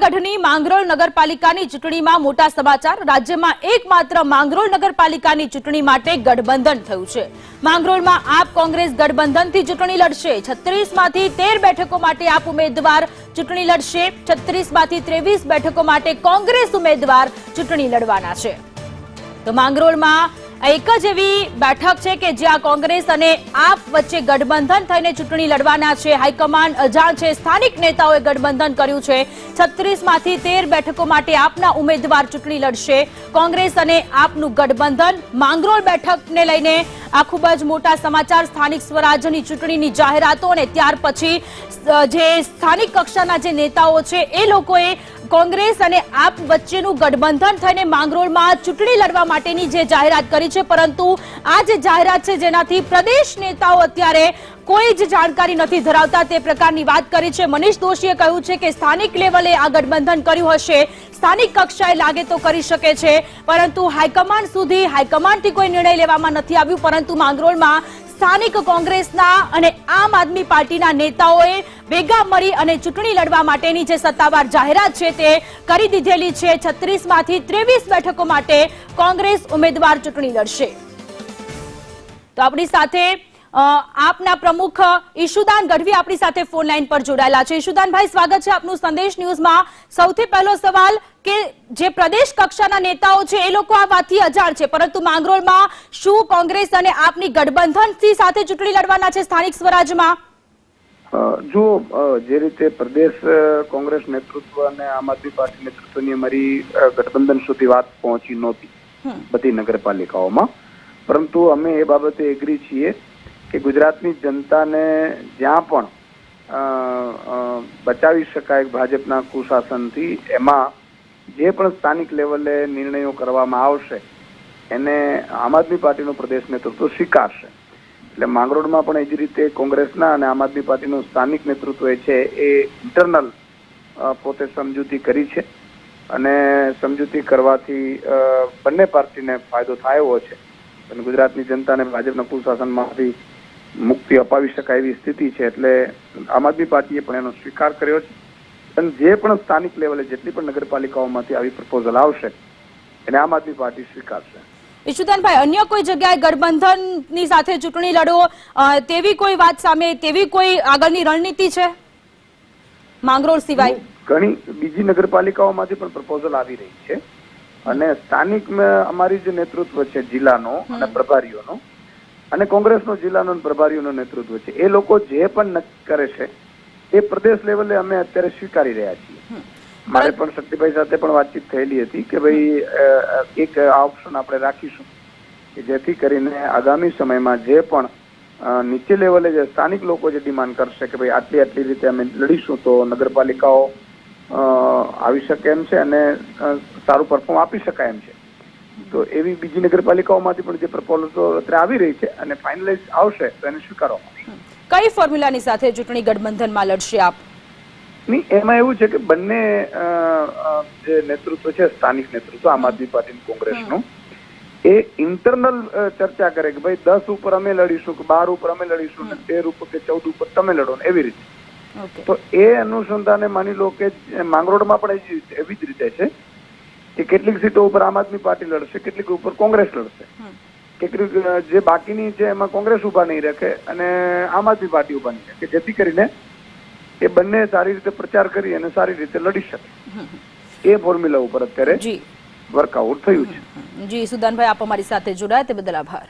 જૂનાગઢની માંગરોળ નગરપાલિકાની ચૂંટણીમાં મોટા સમાચાર। રાજ્યમાં એકમાત્ર માંગરોળ નગરપાલિકાની ચૂંટણી માટે ગઠબંધન થયું છે। માંગરોળમાં આપ કોંગ્રેસ ગઠબંધનથી ચૂંટણી લડશે। 36 માંથી 13 બેઠકો માટે આપ ઉમેદવાર ચૂંટણી લડશે। 36 માંથી 23 બેઠકો માટે કોંગ્રેસ ઉમેદવાર ચૂંટણી લડવાના છે। તો માંગરોળમાં એક જ એવી બેઠક છે કે જ્યાં કોંગ્રેસ અને આપ વચ્ચે ગઠબંધન થઈને ચૂંટણી લડવાના છે। હાઈકમાન્ડ અજાણ છે, સ્થાનિક નેતાઓએ ગઠબંધન કર્યું છે। 36 માંથી 13 બેઠકો માટે આપના ઉમેદવાર ચૂંટણી લડશે। કોંગ્રેસ અને આપનું ગઠબંધન માંગરોળ બેઠકને લઈને આ ખૂબ જ મોટા સમાચાર। સ્થાનિક સ્વરાજ્યની ચૂંટણીની જાહેરાતો અને ત્યાર પછી જે સ્થાનિક કક્ષાના જે નેતાઓ છે એ લોકોએ કોંગ્રેસ અને આપ વચ્ચેનું ગઠબંધન થઈને માંગરોળમાં ચૂંટણી લડવા માટેની જે જાહેરાત કરી છે, પરંતુ આ જે જાહેરાત છે જેનાથી પ્રદેશ નેતાઓ અત્યારે કોઈ જ જાણકારી નથી ધરાવતા તે પ્રકારની વાત કરી છે। મનીષ દોશીએ કહ્યું છે કે સ્થાનિક લેવલે આ ગઠબંધન કર્યું હશે, સ્થાનિક કક્ષાએ લાગે તો કરી શકે છે, પરંતુ હાઈકમાન્ડ સુધી હાઈકમાન્ડથી કોઈ નિર્ણય લેવામાં નથી આવ્યું। પરંતુ માંગરોળમાં સ્થાનિક કોંગ્રેસના અને આમ આદમી પાર્ટીના નેતાઓએ ભેગા મળી અને ચૂંટણી લડવા માટેની જે સત્તાવાર જાહેરાત છે તે કરી દીધેલી છે। 36 માંથી 23 બેઠકો માટે કોંગ્રેસ ઉમેદવાર ચૂંટણી લડશે। તો આપણી સાથે આપના પ્રમુખ ઈશુદાન ગઢવી આપણી સાથે ફોન લાઈન પર જોડાયેલા છે। ઈશુદાનભાઈ, સ્વાગત છે આપનું સંદેશ ન્યૂઝમાં। સૌથી પહેલો સવાલ કે જે પ્રદેશ કક્ષાના નેતાઓ છે એ લોકો આ વાતથી અજાણ છે, પરંતુ માંગરોળમાં શું કોંગ્રેસ અને આપની ગઠબંધનથી સાથે ચૂંટણી લડવાના છે સ્થાનિક સ્વરાજમાં? જો જે રીતે પ્રદેશ કોંગ્રેસ નેતૃત્વ અને આમ આદમી પાર્ટી નેતૃત્વની અમારી ગઠબંધન સુધી વાત પહોંચી નહોતી બધી નગરપાલિકાઓમાં, પરંતુ અમે એ બાબતે એગ્રી છીએ કે ગુજરાતની જનતાને જ્યાં પણ બચાવી શકાય ભાજપના કુશાસનથી, એમાં જે પણ સ્થાનિક લેવલે નિર્ણયો કરવામાં આવશે એને આમ આદમી પાર્ટીનું પ્રદેશ નેતૃત્વ સ્વીકારશે। એટલે માંગરોળમાં પણ એ જ રીતે કોંગ્રેસના અને આમ આદમી પાર્ટીનું સ્થાનિક નેતૃત્વ છે એ ઇન્ટરનલ પોતે સમજૂતી કરી છે અને સમજૂતી કરવાથી બંને પાર્ટીને ફાયદો થાય એવો છે અને ગુજરાતની જનતાને ભાજપના કુશાસનમાંથી મુક્તિ અપાવી શકાય એવી સ્થિતિ છે। એટલે આમ આદમી પાર્ટીએ પણ એનો સ્વીકાર કર્યો છે અને જે પણ સ્થાનિક લેવલે જેટલી પણ નગરપાલિકાઓમાંથી આવી પ્રપોઝલ આવશે એને આમ આદમી પાર્ટી સ્વીકારશે। ઈશુદાનભાઈ, અન્ય કોઈ જગ્યાએ ગઠબંધનની સાથે ચૂંટણી લડવો તેવી કોઈ વાત સામે, તેવી કોઈ આગળની રણનીતિ છે માંગરોળ સિવાય? ઘણી બીજી નગરપાલિકાઓમાંથી પણ પ્રપોઝલ આવી રહી છે અને સ્થાનિક અમારી જે નેતૃત્વ છે જિલ્લાનો અને પ્રભારીઓનો અને કોંગ્રેસનો જિલ્લાનો પ્રભારીઓનો નેતૃત્વ છે એ લોકો જે પણ નક્કી કરે છે એ પ્રદેશ લેવલે અમે અત્યારે સ્વીકારી રહ્યા છીએ। મારે પણ શક્તિભાઈ સાથે પણ વાતચીત થયેલી હતી કે ભાઈ એક આ ઓપ્શન આપણે રાખીશું કે જેથી કરીને આગામી સમયમાં જે પણ નીચે લેવલે જે સ્થાનિક લોકો જે ડિમાન્ડ કરશે કે ભાઈ આટલી આટલી રીતે અમે લડીશું તો નગરપાલિકાઓ આવી શકે એમ છે અને સારું પરફોર્મ આપી શકાય એમ છે, તો એવી બીજી નગરપાલિકાઓમાંથી પણ જે પ્રપોઝલો અત્યારે આવી રહી છે અને ફાઇનલાઇઝ આવશે તો એને સ્વીકારવામાં આવશે। કઈ ફોર્મ્યુલાની સાથે ચૂંટણી ગઠબંધનમાં લડશે આપ? નહીં, એમાં એવું છે કે બંને જે નેતૃત્વ છે સ્થાનિક નેતૃત્વ આમ આદમી પાર્ટી કોંગ્રેસનું એ ઇન્ટરનલ ચર્ચા કરે કે ભાઈ 10 ઉપર અમે લડીશું કે 12 ઉપર અમે લડીશું, 13 ઉપર કે 14 ઉપર તમે લડો ને એવી રીતે। તો એ અનુસંધાને માની લો કે માંગરોળમાં પણ એવી જ રીતે છે કે કેટલીક સીટો ઉપર આમ આદમી પાર્ટી લડશે, કેટલીક ઉપર કોંગ્રેસ લડશે, કેટલીક જે બાકીની છે એમાં કોંગ્રેસ ઉભા નહીં રાખે અને આમ આદમી પાર્ટી ઉભા નહીં રાખે, જેથી કરીને એ બંને સારી રીતે પ્રચાર કરી અને સારી રીતે લડી શકે। એ ફોર્મ્યુલા ઉપર અત્યારે વર્કઆઉટ થયું છે। જી સુદાનભાઈ, આપ અમારી સાથે જોડાયા તે બદલ આભાર।